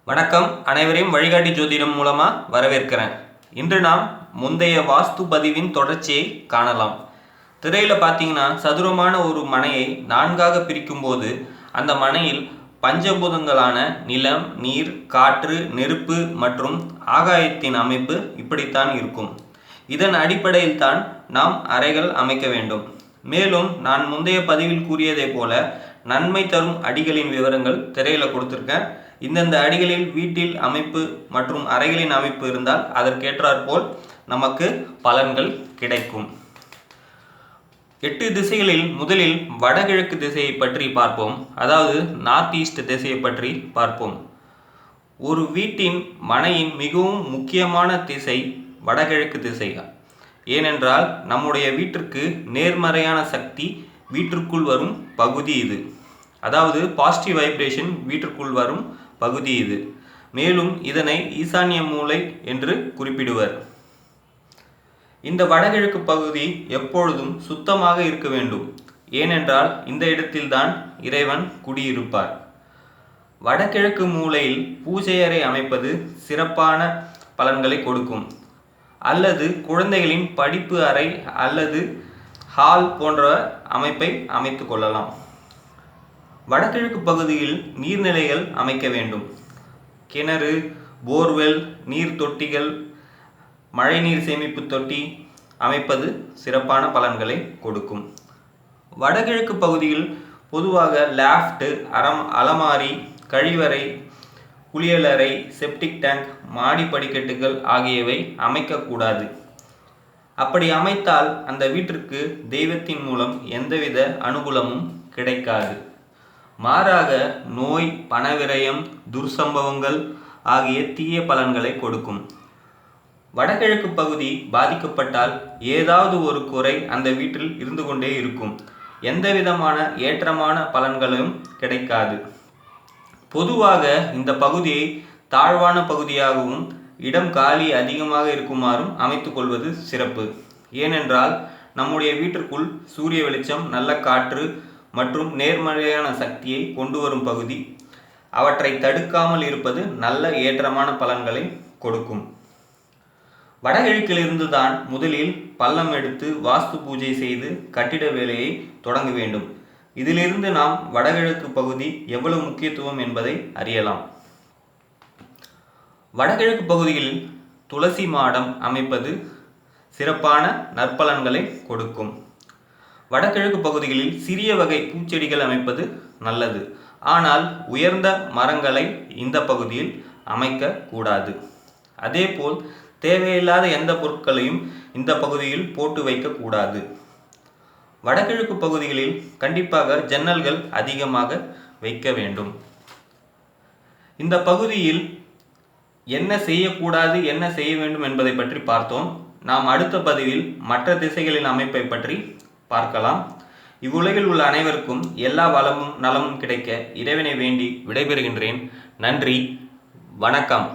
வணக்கம். அனைவரையும் வழிகாட்டி ஜோதிடம் மூலமா வரவேற்கிறேன். இன்று நாம் முந்தைய வாஸ்து பதிவின் தொடர்ச்சியை காணலாம். திரையில பார்த்தீங்கன்னா சதுரமான ஒரு மனையை 4ஆக பிரிக்கும் போது அந்த மனையில் பஞ்சபூதங்களான நிலம், நீர், காற்று, நெருப்பு மற்றும் ஆகாயத்தின் அமைப்பு இப்படித்தான் இருக்கும். இதன் அடிப்படையில் தான் நாம் அறைகள் அமைக்க வேண்டும். மேலும் நான் முந்தைய பதிவில் கூறியதை போல நன்மை தரும் அடிகளின் விவரங்கள் திரையில கொடுத்திருக்கேன். இந்தந்த அடிகளில் வீட்டில் அமைப்பு மற்றும் அறைகளின் அமைப்பு இருந்தால் அதற்கேற்றாற்போல் நமக்கு பலன்கள் கிடைக்கும். 8 திசைகளில் முதலில் வடகிழக்கு திசையை பற்றி பார்ப்போம். அதாவது நார்த் ஈஸ்ட் திசையை பற்றி பார்ப்போம். ஒரு வீட்டின் மனையின் மிகவும் முக்கியமான திசை வடகிழக்கு திசை. ஏனென்றால் நம்முடைய வீட்டிற்கு நேர்மறையான சக்தி வீட்டிற்குள் வரும் பகுதி இது. அதாவது பாசிட்டிவ் வைப்ரேஷன் வீட்டிற்குள் வரும் பகுதி இது. மேலும் இதனை ஈசான்ய மூலை என்று குறிப்பிடுவர். இந்த வடகிழக்கு பகுதி எப்பொழுதும் சுத்தமாக இருக்க வேண்டும். ஏனென்றால் இந்த இடத்தில்தான் இறைவன் குடியிருப்பார். வடகிழக்கு மூலையில் பூஜை அறை அமைப்பது சிறப்பான பலன்களை கொடுக்கும். அல்லது குழந்தைகளின் படிப்பு அறை அல்லது ஹால் போன்ற அமைப்பை அமைத்து கொள்ளலாம். வடகிழக்கு பகுதியில் நீர்நிலைகள் அமைக்க வேண்டும். கிணறு, போர்வெல், நீர் தொட்டிகள், மழைநீர் சேமிப்பு தொட்டி அமைப்பது சிறப்பான பலன்களை கொடுக்கும். வடகிழக்கு பகுதியில் பொதுவாக லாஃப்ட், அலமாரி, கழிவறை, குளியலறை, செப்டிக் டேங்க், மாடி படிக்கட்டுகள் ஆகியவை அமைக்கக்கூடாது. அப்படி அமைத்தால் அந்த வீட்டிற்கு தெய்வத்தின் மூலம் எந்தவித அனுகூலமும் கிடைக்காது. மாறாக நோய், பணவிரயம், துர்சம்பவங்கள் ஆகிய தீய பலன்களை கொடுக்கும். வடகிழக்கு பகுதி பாதிக்கப்பட்டால் ஏதாவது ஒரு குறை அந்த வீட்டில் இருந்து கொண்டே இருக்கும். எந்தவிதமான ஏற்றமான பலன்களும் கிடைக்காது. பொதுவாக இந்த பகுதியை தாழ்வான பகுதியாகவும் இடம் காலி அதிகமாக இருக்குமாறும் அமைத்து கொள்வது சிறப்பு. ஏனென்றால் நம்முடைய வீட்டிற்குள் சூரிய வெளிச்சம், நல்ல காற்று மற்றும் நேர்மறையான சக்தியை கொண்டு வரும் பகுதி. அவற்றை தடுக்காமல் இருப்பது நல்ல ஏற்றமான பலன்களை கொடுக்கும். வடகிழக்கிலிருந்து தான் முதலில் பள்ளம் எடுத்து வாஸ்து பூஜை செய்து கட்டிட வேலையை தொடங்க வேண்டும். இதிலிருந்து நாம் வடகிழக்கு பகுதி எவ்வளவு முக்கியத்துவம் என்பதை அறியலாம். வடகிழக்கு பகுதியில் துளசி மாடம் அமைப்பது சிறப்பான நற்பலன்களை கொடுக்கும். வடகிழக்கு பகுதிகளில் சிறிய வகை பூச்செடிகள் அமைப்பது நல்லது. ஆனால் உயர்ந்த மரங்களை இந்த பகுதியில் அமைக்க கூடாது. அதேபோல் தேவையில்லாத எந்த பொருட்களையும் இந்த பகுதியில் போட்டு வைக்க கூடாது. வடகிழக்கு பகுதிகளில் கண்டிப்பாக ஜன்னல்கள் அதிகமாக வைக்க வேண்டும். இந்த பகுதியில் என்ன செய்யக்கூடாது, என்ன செய்ய வேண்டும் என்பதை பற்றி பார்த்தோம். நாம் அடுத்த பதிவில் மற்ற திசைகளின் அமைப்பை பற்றி பார்க்கலாம். இவ்வுலகில் உள்ள அனைவருக்கும் எல்லா வளமும் நலமும் கிடைக்க இறைவனை வேண்டி விடைபெறுகின்றேன். நன்றி, வணக்கம்.